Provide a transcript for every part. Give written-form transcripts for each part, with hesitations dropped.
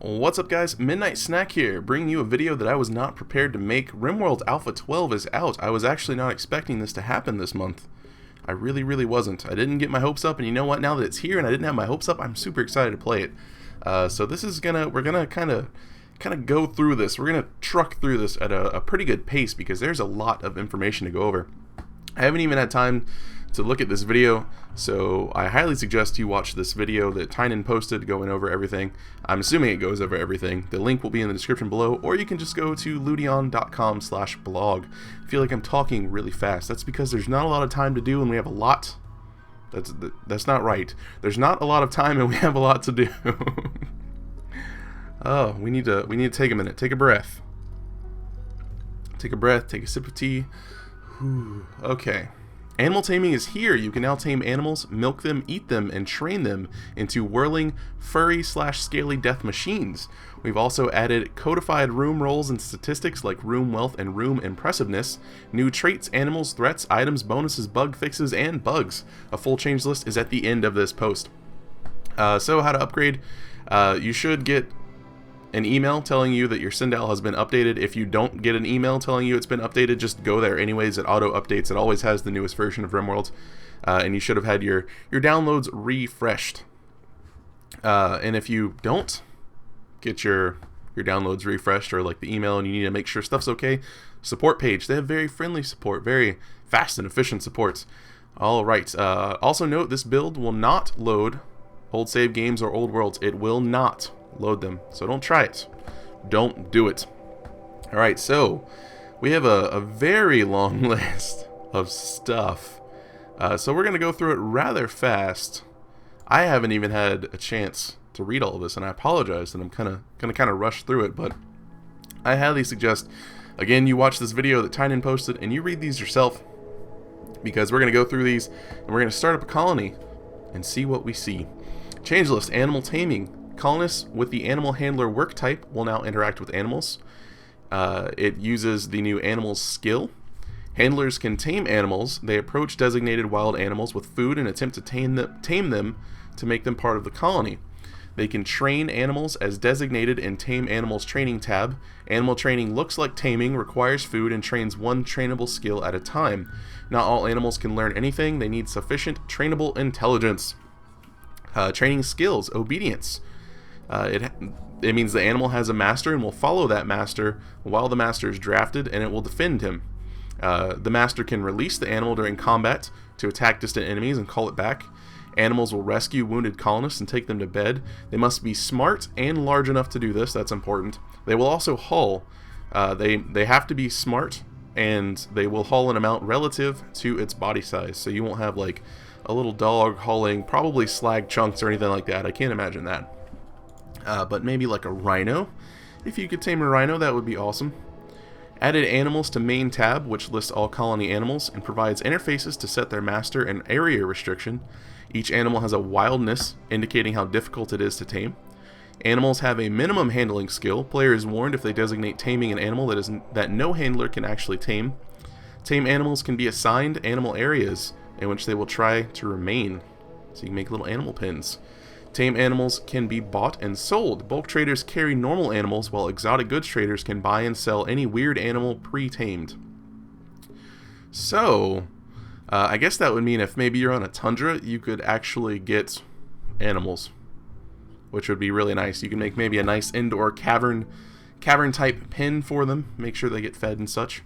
What's up guys, Midnight Snack here, bringing you a video that I was not prepared to make. RimWorld Alpha 12 is out. I was actually not expecting this to happen this month. I really wasn't. I didn't get my hopes up, and you know what, now that it's here and I didn't have my hopes up, I'm super excited to play it. So this is we're gonna kind of go through this. We're gonna truck through this at a pretty good pace because there's a lot of information to go over. I haven't even had time to look at this video, so I highly suggest you watch this video that Tynan posted going over everything. I'm assuming it goes over everything. The link will be in the description below, or you can just go to ludion.com/blog. I feel like I'm talking really fast. That's because there's not a lot of time to do and we have a lot. That's not right. There's not a lot of time and we have a lot to do. Oh, we need to take a minute. Take a breath. Take a breath, take a sip of tea. Whew. Okay. Animal taming is here. You can now tame animals, milk them, eat them, and train them into whirling, furry/scaly death machines. We've also added codified room roles and statistics like room wealth and room impressiveness, new traits, animals, threats, items, bonuses, bug fixes, and bugs. A full change list is at the end of this post. So how to upgrade? You should get an email telling you that your Sindal has been updated. If you don't get an email telling you it's been updated, just go there anyways. It auto updates. It always has the newest version of RimWorld, and you should have had your downloads refreshed. And if you don't get your downloads refreshed, or like the email, and you need to make sure stuff's okay, support page. They have very friendly support, very fast and efficient support. All right. Also note, this build will not load old save games or old worlds. It will not load them, so don't try it. Don't do it. Alright, so we have a very long list of stuff, so we're gonna go through it rather fast. I haven't even had a chance to read all of this, and I apologize that I'm gonna rush through it, but I highly suggest, again, you watch this video that Tynan posted and you read these yourself, because we're gonna go through these and we're gonna start up a colony and see what we see. Change list: animal taming. Colonists with the animal handler work type will now interact with animals. It uses the new animals skill. Handlers can tame animals. They approach designated wild animals with food and attempt to tame them to make them part of the colony. They can train animals as designated in Tame Animals Training tab. Animal training looks like taming, requires food, and trains one trainable skill at a time. Not all animals can learn anything. They need sufficient trainable intelligence. Training skills: obedience. It means the animal has a master and will follow that master while the master is drafted, and it will defend him. The master can release the animal during combat to attack distant enemies and call it back. Animals will rescue wounded colonists and take them to bed. They must be smart and large enough to do this. That's important. They will also haul. They have to be smart, and they will haul an amount relative to its body size. So you won't have like a little dog hauling probably slag chunks or anything like that. I can't imagine that. But maybe like a rhino. If you could tame a rhino, that would be awesome. Added animals to main tab, which lists all colony animals and provides interfaces to set their master and area restriction. Each animal has a wildness, indicating how difficult it is to tame. Animals have a minimum handling skill. Player is warned if they designate taming an animal that no handler can actually tame. Tame animals can be assigned animal areas in which they will try to remain. So you can make little animal pens. Tame animals can be bought and sold. Bulk traders carry normal animals, while exotic goods traders can buy and sell any weird animal pre-tamed. So, I guess that would mean if maybe you're on a tundra, you could actually get animals, which would be really nice. You can make maybe a nice indoor cavern type pen for them, make sure they get fed and such,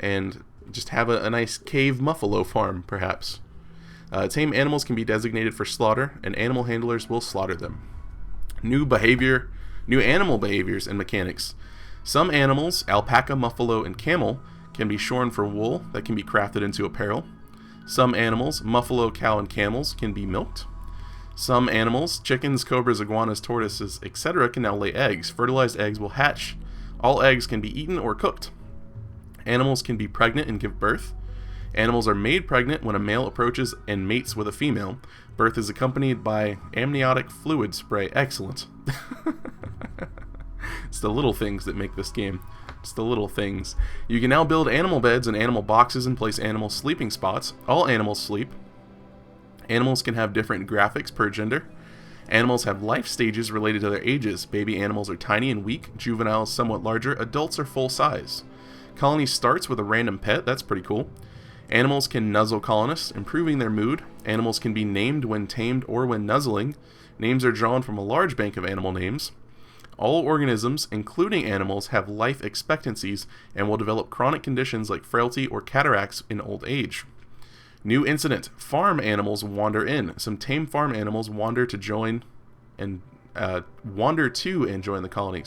and just have a nice cave muffalo farm, perhaps. Tame animals can be designated for slaughter, and animal handlers will slaughter them. New animal behaviors and mechanics. Some animals, alpaca, buffalo, and camel, can be shorn for wool that can be crafted into apparel. Some animals, buffalo, cow, and camels, can be milked. Some animals, chickens, cobras, iguanas, tortoises, etc., can now lay eggs. Fertilized eggs will hatch. All eggs can be eaten or cooked. Animals can be pregnant and give birth. Animals are made pregnant when a male approaches and mates with a female. Birth is accompanied by amniotic fluid spray. Excellent. It's the little things that make this game. It's the little things. You can now build animal beds and animal boxes and place animal sleeping spots. All animals sleep. Animals can have different graphics per gender. Animals have life stages related to their ages. Baby animals are tiny and weak, juveniles somewhat larger, adults are full size. Colony starts with a random pet, that's pretty cool. Animals can nuzzle colonists, improving their mood. Animals can be named when tamed or when nuzzling. Names are drawn from a large bank of animal names. All organisms, including animals, have life expectancies and will develop chronic conditions like frailty or cataracts in old age. New incident. Farm animals wander in. Some tame farm animals wander to and join the colony.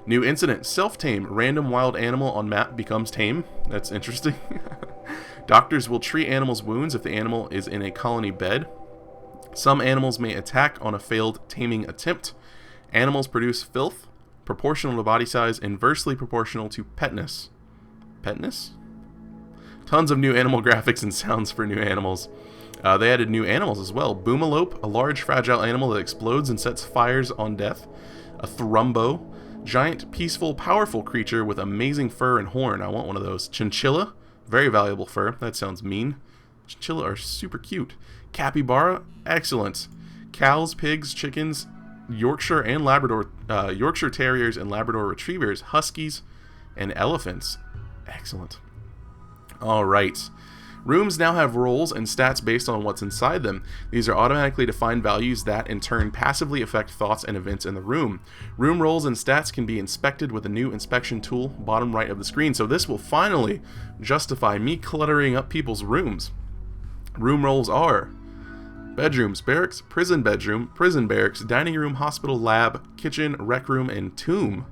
New incident. Self-tame. Random wild animal on map becomes tame. That's interesting. Doctors will treat animals' wounds if the animal is in a colony bed. Some animals may attack on a failed taming attempt. Animals produce filth, proportional to body size, inversely proportional to petness. Petness? Tons of new animal graphics and sounds for new animals. They added new animals as well. Boomalope, a large fragile animal that explodes and sets fires on death. A Thrumbo, giant, peaceful, powerful creature with amazing fur and horn. I want one of those. Chinchilla, very valuable fur. That sounds mean. Chinchilla are super cute. Capybara, excellent. Cows, pigs, chickens, Yorkshire Terriers and Labrador Retrievers, Huskies, and elephants. Excellent. Alright. Rooms now have roles and stats based on what's inside them. These are automatically defined values that, in turn, passively affect thoughts and events in the room. Room roles and stats can be inspected with a new inspection tool, bottom right of the screen. So this will finally justify me cluttering up people's rooms. Room roles are bedrooms, barracks, prison bedroom, prison barracks, dining room, hospital, lab, kitchen, rec room, and tomb.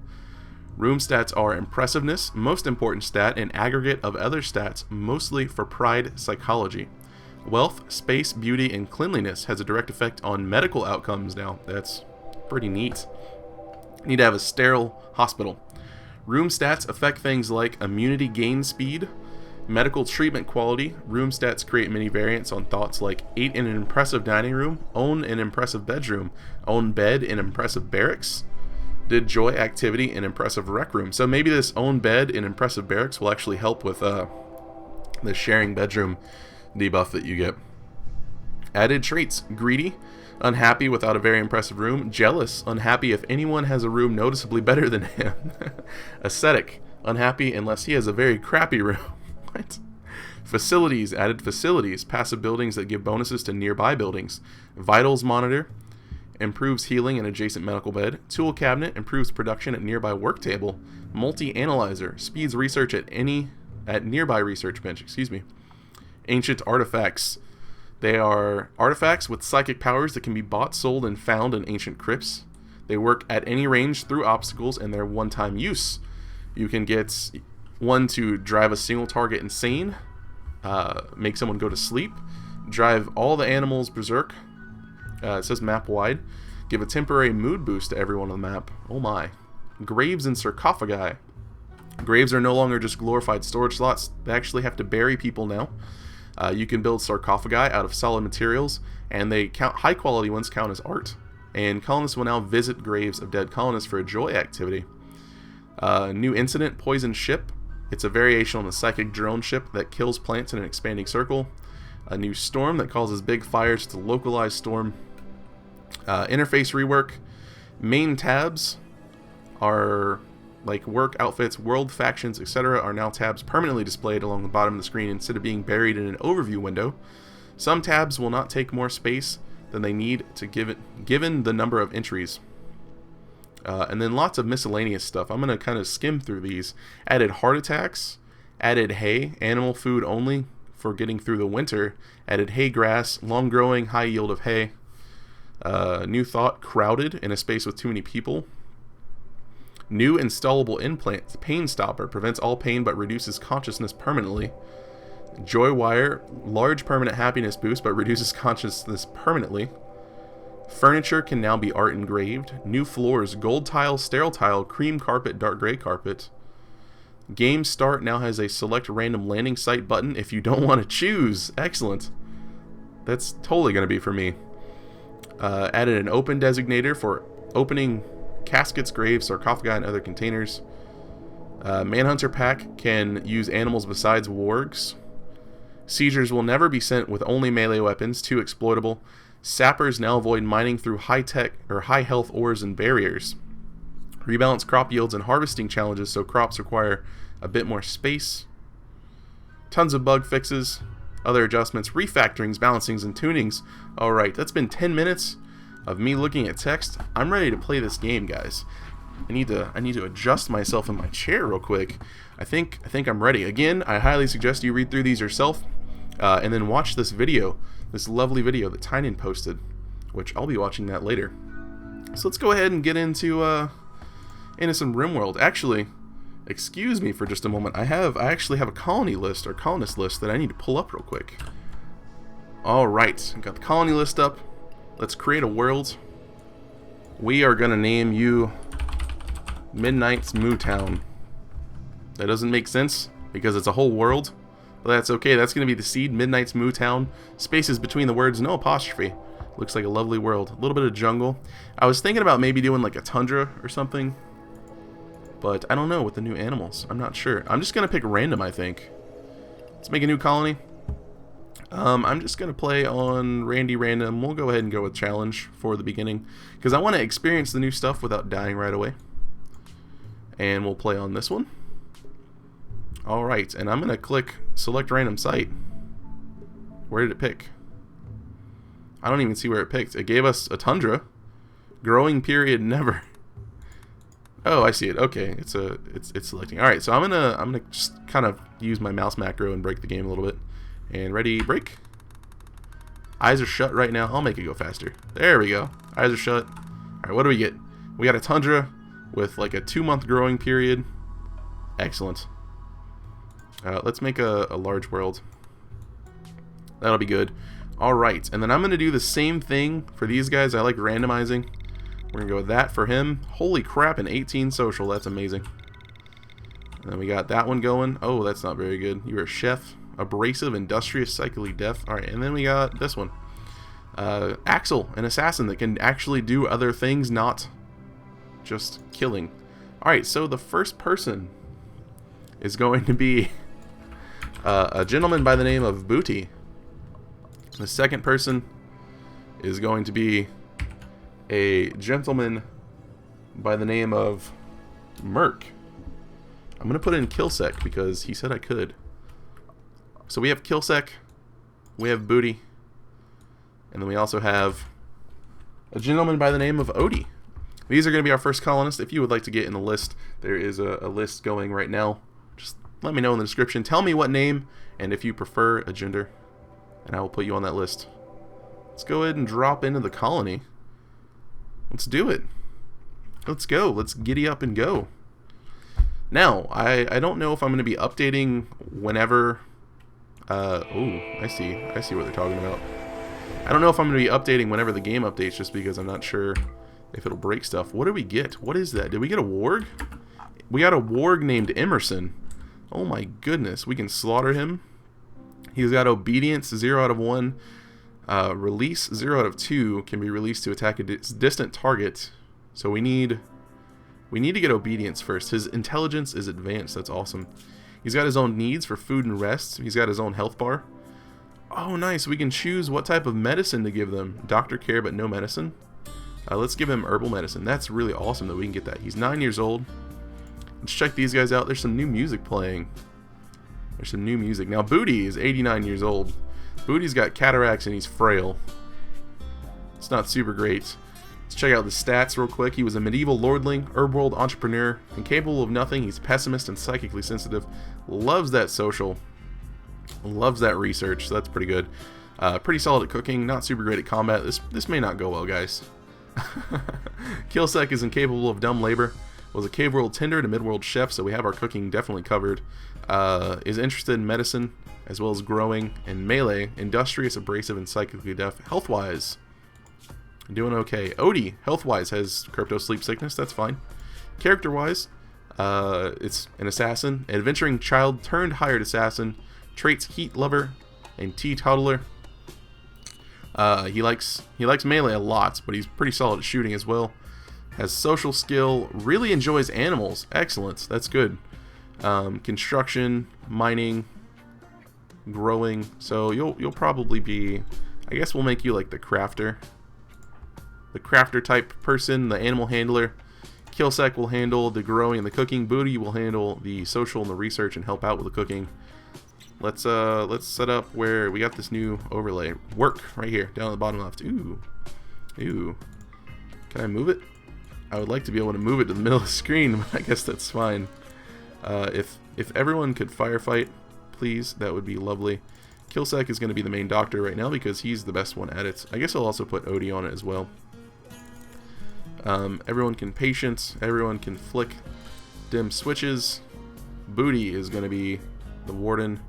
Room stats are impressiveness, most important stat, and aggregate of other stats, mostly for pride psychology. Wealth, space, beauty, and cleanliness has a direct effect on medical outcomes now. That's pretty neat. Need to have a sterile hospital. Room stats affect things like immunity gain speed, medical treatment quality. Room stats create many variants on thoughts like eat in an impressive dining room, own an impressive bedroom, own bed in impressive barracks, did joy activity in impressive rec room. So maybe this own bed in impressive barracks will actually help with the sharing bedroom debuff that you get. Added traits: greedy, unhappy without a very impressive room, jealous, unhappy if anyone has a room noticeably better than him, ascetic, unhappy unless he has a very crappy room. What? Facilities, added facilities, passive buildings that give bonuses to nearby buildings. Vitals monitor, improves healing in adjacent medical bed. Tool cabinet, improves production at nearby work table. Multi-analyzer, speeds research at nearby research bench. Ancient artifacts. They are artifacts with psychic powers that can be bought, sold, and found in ancient crypts. They work at any range through obstacles, and they're one-time use. You can get one to drive a single target insane, make someone go to sleep, drive all the animals berserk. It says map wide. Give a temporary mood boost to everyone on the map. Oh my. Graves and sarcophagi. Graves are no longer just glorified storage slots. They actually have to bury people now. You can build sarcophagi out of solid materials, and they count, high quality ones count as art. And colonists will now visit graves of dead colonists for a joy activity. New incident, poison ship. It's a variation on the psychic drone ship that kills plants in an expanding circle. A new storm that causes big fires to localized storm. Interface rework. Main tabs are like work, outfits, world, factions, etc. are now tabs permanently displayed along the bottom of the screen instead of being buried in an overview window. Some tabs will not take more space than they need to given the number of entries. And then lots of miscellaneous stuff. I'm going to kind of skim through these. Added heart attacks. Added hay. Animal food only for getting through the winter. Added hay grass. Long growing, high yield of hay. New thought, crowded in a space with too many people. New installable implant, pain stopper, prevents all pain but reduces consciousness permanently. Joy wire, large permanent happiness boost but reduces consciousness permanently. Furniture can now be art engraved. New floors, gold tile, sterile tile, cream carpet, dark gray carpet. Game start now has a select random landing site button if you don't want to choose. Excellent. That's totally going to be for me. Added an open designator for opening caskets, graves, sarcophagi, and other containers. Manhunter pack can use animals besides wargs. Seizures will never be sent with only melee weapons, too exploitable. Sappers now avoid mining through high-tech or high-health ores and barriers. Rebalance crop yields and harvesting challenges so crops require a bit more space. Tons of bug fixes, other adjustments, refactorings, balancings, and tunings. Alright, that's been 10 minutes of me looking at text. I'm ready to play this game, guys. I need to adjust myself in my chair real quick. I think I'm ready. Again, I highly suggest you read through these yourself, and then watch this video, this lovely video that Tynan posted, which I'll be watching that later. So let's go ahead and get into some RimWorld. Actually, excuse me for just a moment. I actually have a colony list or colonist list that I need to pull up real quick. All right, got the colony list up. Let's create a world. We are gonna name you Midnight's Moo Town. That doesn't make sense because it's a whole world. But that's okay. That's going to be the seed. Midnight's Moo Town. Spaces between the words, no apostrophe. Looks like a lovely world. A little bit of jungle. I was thinking about maybe doing like a tundra or something. But I don't know with the new animals. I'm not sure. I'm just going to pick random, I think. Let's make a new colony. I'm just going to play on Randy Random. We'll go ahead and go with challenge for the beginning. Because I want to experience the new stuff without dying right away. And we'll play on this one. Alright, and I'm going to click select random site. Where did it pick? I don't even see where it picked. It gave us a tundra. Growing period never. Oh, I see it. Okay, it's selecting. Alright, so I'm gonna just kind of use my mouse macro and break the game a little bit. And ready, break. Eyes are shut right now. I'll make it go faster. There we go. Eyes are shut. Alright, what do we get? We got a tundra with like a 2-month growing period. Excellent. Let's make a large world. That'll be good. Alright, and then I'm going to do the same thing for these guys. I like randomizing. We're going to go with that for him. Holy crap, an 18 social. That's amazing. And then we got that one going. Oh, that's not very good. You're a chef. Abrasive, industrious, psychically deaf. Alright, and then we got this one. Axel, an assassin that can actually do other things, not just killing. Alright, so the first person is going to be a gentleman by the name of Booty. The second person is going to be a gentleman by the name of Merc. I'm going to put in Killsec because he said I could. So we have Killsec, we have Booty, and then we also have a gentleman by the name of Odie. These are going to be our first colonists. If you would like to get in the list, there is a list going right now. Just let me know in the description. Tell me what name and if you prefer a gender, and I will put you on that list. Let's go ahead and drop into the colony. Let's do it. Let's go. Let's giddy up and go. Now, I don't know if I'm going to be updating whenever... oh, I see what they're talking about. I don't know if I'm going to be updating whenever the game updates, just because I'm not sure if it'll break stuff. What did we get? What is that? Did we get a warg? We got a warg named Emerson. Oh my goodness. We can slaughter him. He's got obedience 0 out of 1. Release 0 out of 2. Can be released to attack a distant target. So we need to get obedience first. His intelligence is advanced. That's awesome. He's got his own needs for food and rest. He's got his own health bar. Oh, nice. We can choose what type of medicine to give them. Doctor care, but no medicine. Let's give him herbal medicine. That's really awesome that we can get that. He's 9 years old. Let's check these guys out. There's some new music playing. There's some new music. Now, Booty is 89 years old. Booty's got cataracts and he's frail. It's not super great. Let's check out the stats real quick. He was a medieval lordling, RimWorld entrepreneur, incapable of nothing. He's pessimist and psychically sensitive. Loves that social. Loves that research, so that's pretty good. Pretty solid at cooking, not super great at combat. This may not go well, guys. Killsec is incapable of dumb labor. Was a cave world tender to mid-world chef, so we have our cooking definitely covered. Is interested in medicine, as well as growing, and melee, industrious, abrasive, and psychically deaf. Health-wise, doing okay. Odie, health-wise, has crypto sleep sickness, that's fine. Character-wise, it's an assassin, an adventuring child turned hired assassin, traits heat lover, and teetotaler. He likes melee a lot, but he's pretty solid at shooting as well. Has social skill, really enjoys animals. Excellent, that's good. Construction, mining, growing. So you'll probably be I guess we'll make you like the crafter. The crafter type person, the animal handler. Killsec will handle the growing and the cooking. Booty will handle the social and the research and help out with the cooking. Let's set up where we got this new overlay. Work right here, down at the bottom left. Ooh. Ooh. Can I move it? I would like to be able to move it to the middle of the screen, but I guess that's fine. If everyone could firefight, please, that would be lovely. Killsec is going to be the main doctor right now because he's the best one at it. I guess I'll also put Odie on it as well. Everyone can patience. Everyone can flick dim switches. Booty is going to be the warden.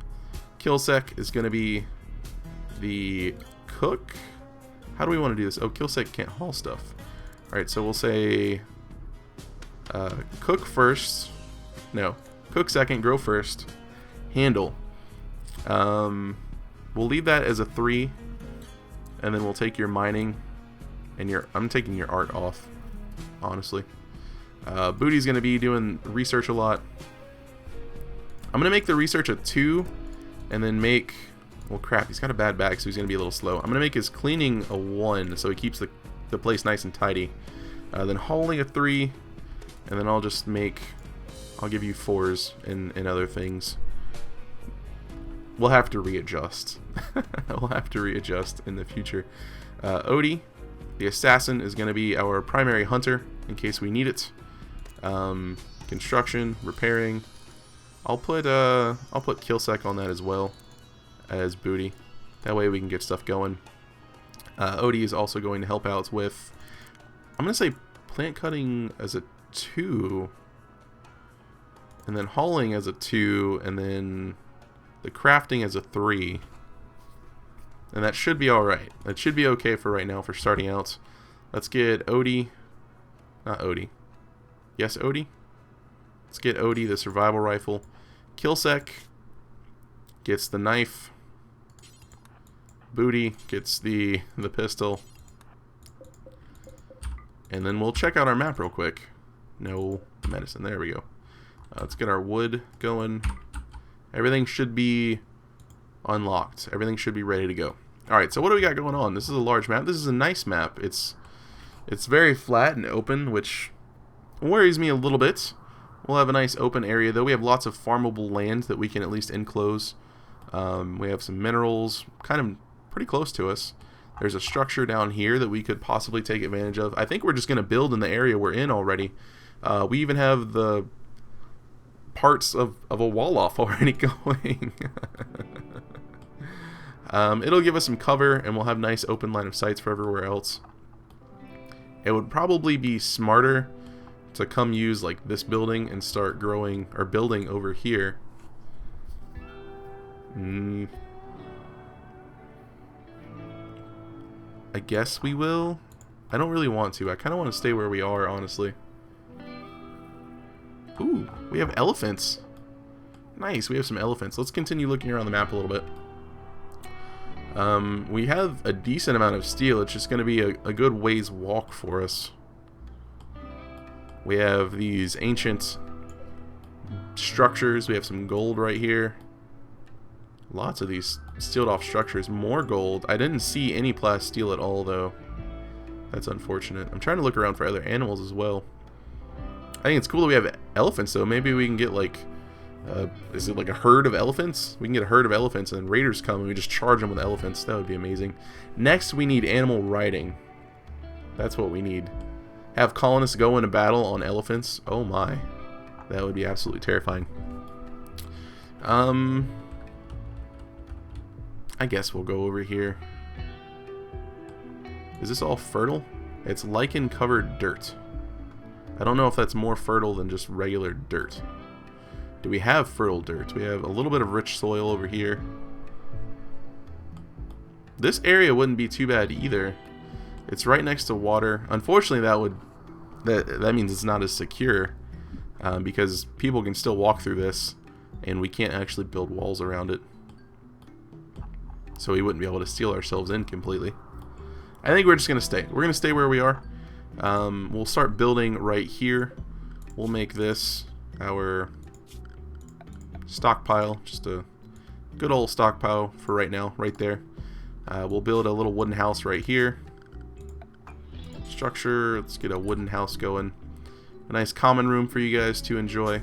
Killsec is going to be the cook. How do we want to do this? Oh, Killsec can't haul stuff. Alright, so we'll say cook first. No, cook second, grow first. Handle. We'll leave that as a 3. And then we'll take your mining and your... I'm taking your art off, honestly. Booty's going to be doing research a lot. I'm going to make the research a 2. And then make... Well, crap, he's got a bad back, so he's going to be a little slow. I'm going to make his cleaning a 1, so he keeps the place nice and tidy. Then hauling a 3. And then I'll just make... I'll give you 4s and other things. We'll have to readjust. We'll have to readjust in the future. Odie, the assassin, is going to be our primary hunter in case we need it. Construction, repairing. I'll put Killsec on that as well as Booty. That way we can get stuff going. Odie is also going to help out with, I'm going to say plant cutting as a 2. And then hauling as a 2. And then the crafting as a 3. And that should be alright. That should be okay for right now for starting out. Let's get Odie. Not Odie. Yes, Odie. Let's get Odie the survival rifle. Killsec gets the knife. Booty gets the pistol. And then we'll check out our map real quick. No medicine. There we go. Let's get our wood going. Everything should be unlocked. Everything should be ready to go. Alright, so what do we got going on? This is a large map. This is a nice map. It's very flat and open, which worries me a little bit. We'll have a nice open area, though. We have lots of farmable land that we can at least enclose. We have some minerals kind of pretty close to us. There's a structure down here that we could possibly take advantage of. I think we're just going to build in the area we're in already. We even have the parts of a wall off already going. It'll give us some cover, and we'll have nice open line of sights for everywhere else. It would probably be smarter to come use like this building and start growing or building over here. I guess we will. I don't really want to. I kind of want to stay where we are, honestly. Ooh, we have elephants. Nice, we have some elephants. Let's continue looking around the map a little bit. We have a decent amount of steel. It's just going to be a good ways walk for us. We have these ancient structures. We have some gold right here. Lots of these sealed off structures. More gold. I didn't see any plasteel at all, though. That's unfortunate. I'm trying to look around for other animals as well. I think it's cool that we have elephants, though. Maybe we can get, like... is it like a herd of elephants? We can get a herd of elephants and then raiders come and we just charge them with elephants. That would be amazing. Next, we need animal riding. That's what we need. Have colonists go into battle on elephants. Oh my. That would be absolutely terrifying. I guess we'll go over here. Is this all fertile? It's lichen covered dirt. I don't know if that's more fertile than just regular dirt. Do we have fertile dirt? We have a little bit of rich soil over here. This area wouldn't be too bad either. It's right next to water. Unfortunately, that means it's not as secure because people can still walk through this, and we can't actually build walls around it. So we wouldn't be able to seal ourselves in completely. I think we're just gonna stay. We're gonna stay where we are. We'll start building right here. We'll make this our stockpile, just a good old stockpile for right now, right there. We'll build a little wooden house right here. Structure, let's get a wooden house going. A nice common room for you guys to enjoy.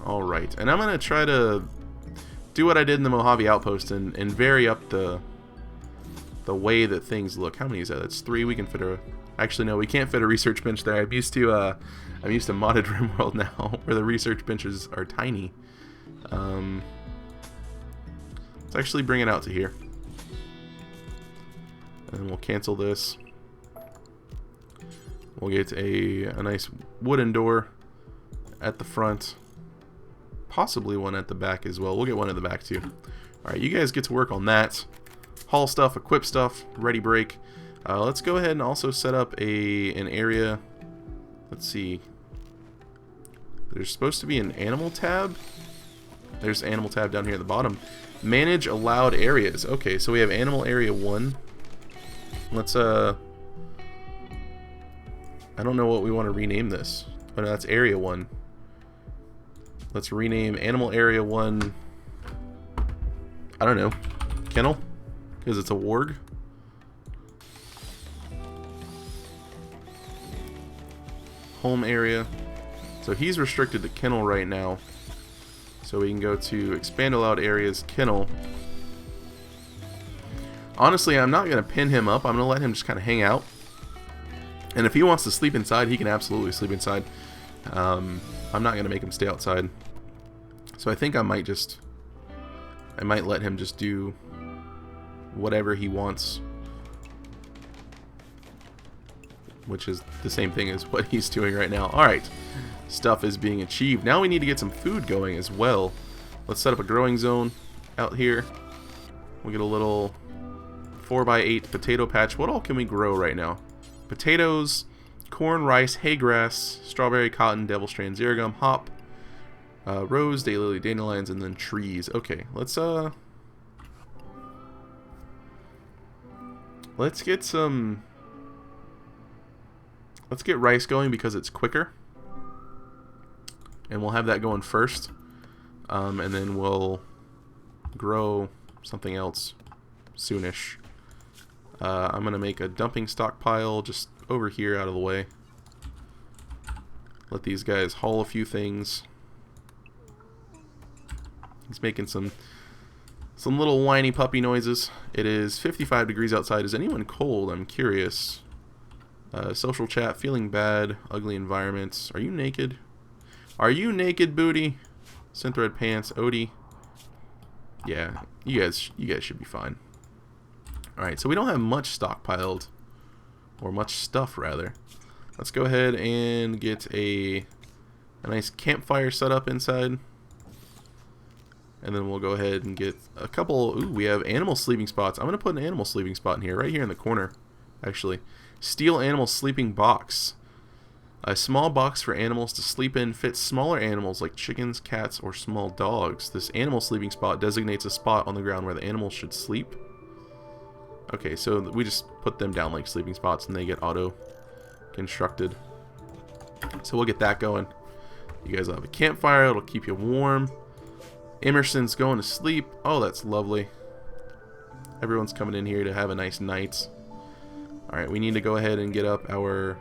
Alright, and I'm going to try to do what I did in the Mojave Outpost and vary up the way that things look. How many is that? That's 3. We can fit a... Actually, no, we can't fit a research bench there. I'm used to modded RimWorld now, where the research benches are tiny. Let's actually bring it out to here. And we'll cancel this. We'll get a nice wooden door at the front. Possibly one at the back as well. We'll get one at the back too. Alright, you guys get to work on that. Haul stuff, equip stuff, ready break. Let's go ahead and also set up an area. Let's see. There's supposed to be an animal tab. There's an animal tab down here at the bottom. Manage allowed areas. Okay, so we have animal area 1. Let's I don't know what we want to rename this. Oh no, that's area 1. Let's rename animal area 1. I don't know. Kennel? Because it's a warg. Home area. So he's restricted to kennel right now. So we can go to expand allowed areas, kennel. Honestly, I'm not going to pin him up. I'm going to let him just kind of hang out. And if he wants to sleep inside, he can absolutely sleep inside. I'm not going to make him stay outside. So I think I might let him just do whatever he wants. Which is the same thing as what he's doing right now. Alright. Stuff is being achieved. Now we need to get some food going as well. Let's set up a growing zone out here. We'll get a little 4x8 potato patch. What all can we grow right now? Potatoes, corn, rice, hay grass, strawberry, cotton, devil strand, zergum, hop, rose, daylily, dandelions, and then trees. Okay, let's get rice going because it's quicker. And we'll have that going first. And then we'll grow something else soonish. I'm going to make a dumping stockpile just over here out of the way. Let these guys haul a few things. He's making some little whiny puppy noises. It is 55 degrees outside. Is anyone cold? I'm curious. Social chat, feeling bad, ugly environments. Are you naked? Are you naked, booty? Synthread pants, Odie. Yeah, you guys should be fine. Alright, so we don't have much stockpiled. Or much stuff, rather. Let's go ahead and get a nice campfire set up inside. And then we'll go ahead and get a couple... Ooh, we have animal sleeping spots. I'm going to put an animal sleeping spot in here, right here in the corner, actually. Steel animal sleeping box. A small box for animals to sleep in fits smaller animals like chickens, cats, or small dogs. This animal sleeping spot designates a spot on the ground where the animals should sleep. Okay, so we just put them down like sleeping spots and they get auto-constructed. So we'll get that going. You guys will have a campfire. It'll keep you warm. Emerson's going to sleep. Oh, that's lovely. Everyone's coming in here to have a nice night. Alright, we need to go ahead and get up our...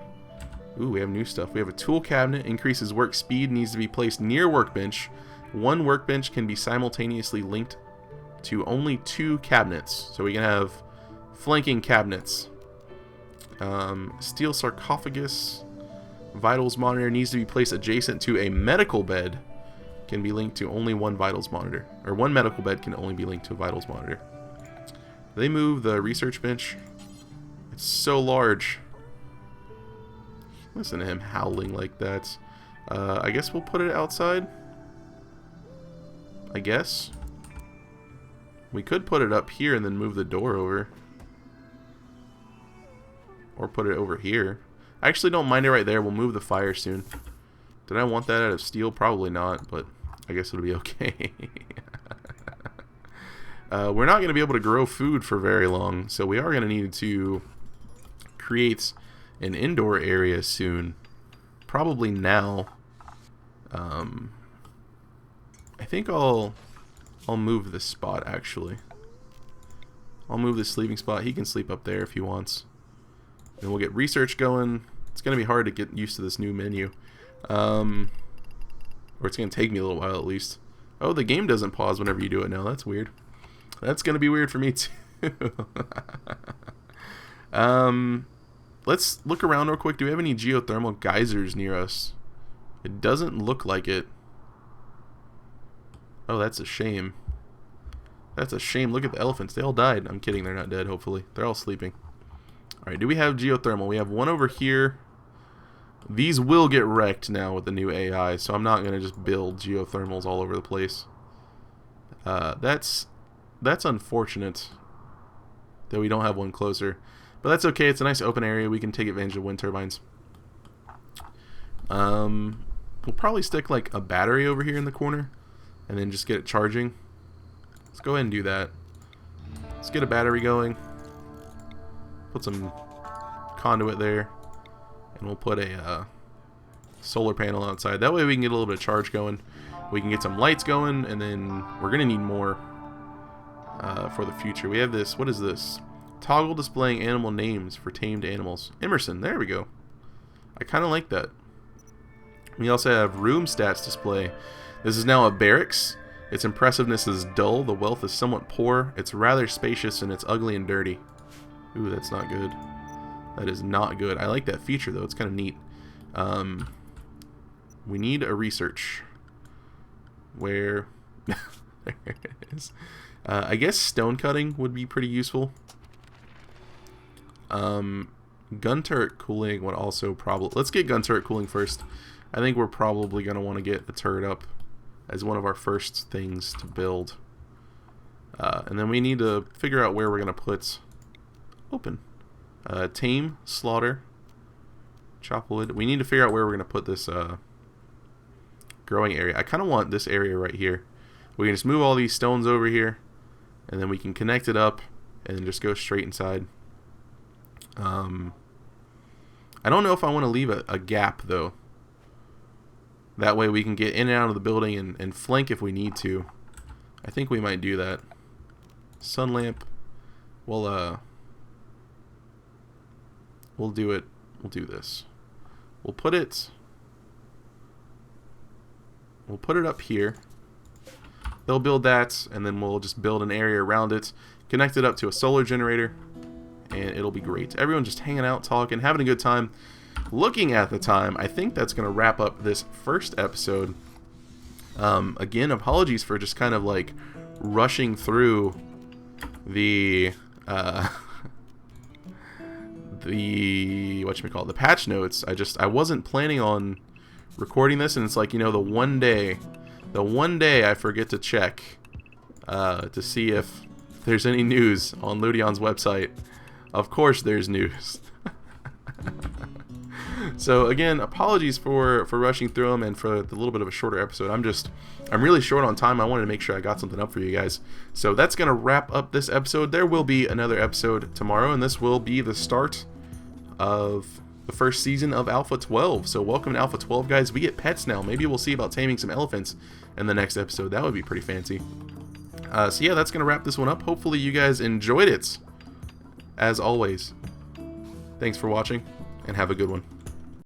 Ooh, we have new stuff. We have a tool cabinet. Increases work speed. Needs to be placed near workbench. One workbench can be simultaneously linked to only 2 cabinets. So we can have flanking cabinets. Steel sarcophagus. Vitals monitor needs to be placed adjacent to a medical bed. Can be linked to only 1 vitals monitor. Or 1 medical bed can only be linked to a vitals monitor. They move the research bench. It's so large. Listen to him howling like that. I guess we'll put it outside. I guess. We could put it up here and then move the door over. Or put it over here. I actually don't mind it right there. We'll move the fire soon. Did I want that out of steel? Probably not, but I guess it'll be okay. We're not going to be able to grow food for very long, so we are going to need to create an indoor area soon. Probably now. I think I'll move this spot, actually. I'll move this sleeping spot. He can sleep up there if he wants. And we'll get research going. It's going to be hard to get used to this new menu. Or it's going to take me a little while at least. Oh, the game doesn't pause whenever you do it now. That's weird. That's going to be weird for me too. Let's look around real quick. Do we have any geothermal geysers near us? It doesn't look like it. Oh, that's a shame. That's a shame. Look at the elephants. They all died. I'm kidding. They're not dead, hopefully. They're all sleeping. Alright, do we have geothermal? We have one over here. These will get wrecked now with the new AI, so I'm not going to just build geothermals all over the place. That's unfortunate that we don't have one closer. But that's okay. It's a nice open area. We can take advantage of wind turbines. We'll probably stick like a battery over here in the corner and then just get it charging. Let's go ahead and do that. Let's get a battery going. Put some conduit there. And we'll put a solar panel outside. That way we can get a little bit of charge going. We can get some lights going, and then we're going to need more for the future. We have this, what is this? Toggle displaying animal names for tamed animals. Emerson, there we go. I kind of like that. We also have room stats display. This is now a barracks. Its impressiveness is dull. The wealth is somewhat poor. It's rather spacious, and it's ugly and dirty. Ooh, that's not good. That is not good. I like that feature, though. It's kind of neat. We need a research. Where... there it is. I guess stone cutting would be pretty useful. Gun turret cooling would also probably... Let's get gun turret cooling first. I think we're probably going to want to get the turret up as one of our first things to build. And then we need to figure out where we're going to put... Open. Tame, slaughter, chop wood. We need to figure out where we're going to put this growing area. I kind of want this area right here. We can just move all these stones over here, and then we can connect it up, and then just go straight inside. I don't know if I want to leave a gap, though. That way we can get in and out of the building and flank if we need to. I think we might do that. Sun lamp. We'll do it. We'll do this. We'll put it up here. They'll build that, and then we'll just build an area around it, connect it up to a solar generator, and it'll be great. Everyone just hanging out, talking, having a good time. Looking at the time, I think that's going to wrap up this first episode. Again, apologies for just kind of like rushing through the the patch notes. I wasn't planning on recording this, and it's like, you know, the one day I forget to check to see if there's any news on Ludion's website. Of course there's news. So again, apologies for rushing through them and for the little bit of a shorter episode. I'm really short on time. I wanted to make sure I got something up for you guys. So that's going to wrap up this episode. There will be another episode tomorrow, and this will be the start of the first season of Alpha 12. So welcome to Alpha 12, guys. We get pets now. Maybe we'll see about taming some elephants in the next episode. That would be pretty fancy. So yeah, that's going to wrap this one up. Hopefully you guys enjoyed it. As always, thanks for watching, and have a good one.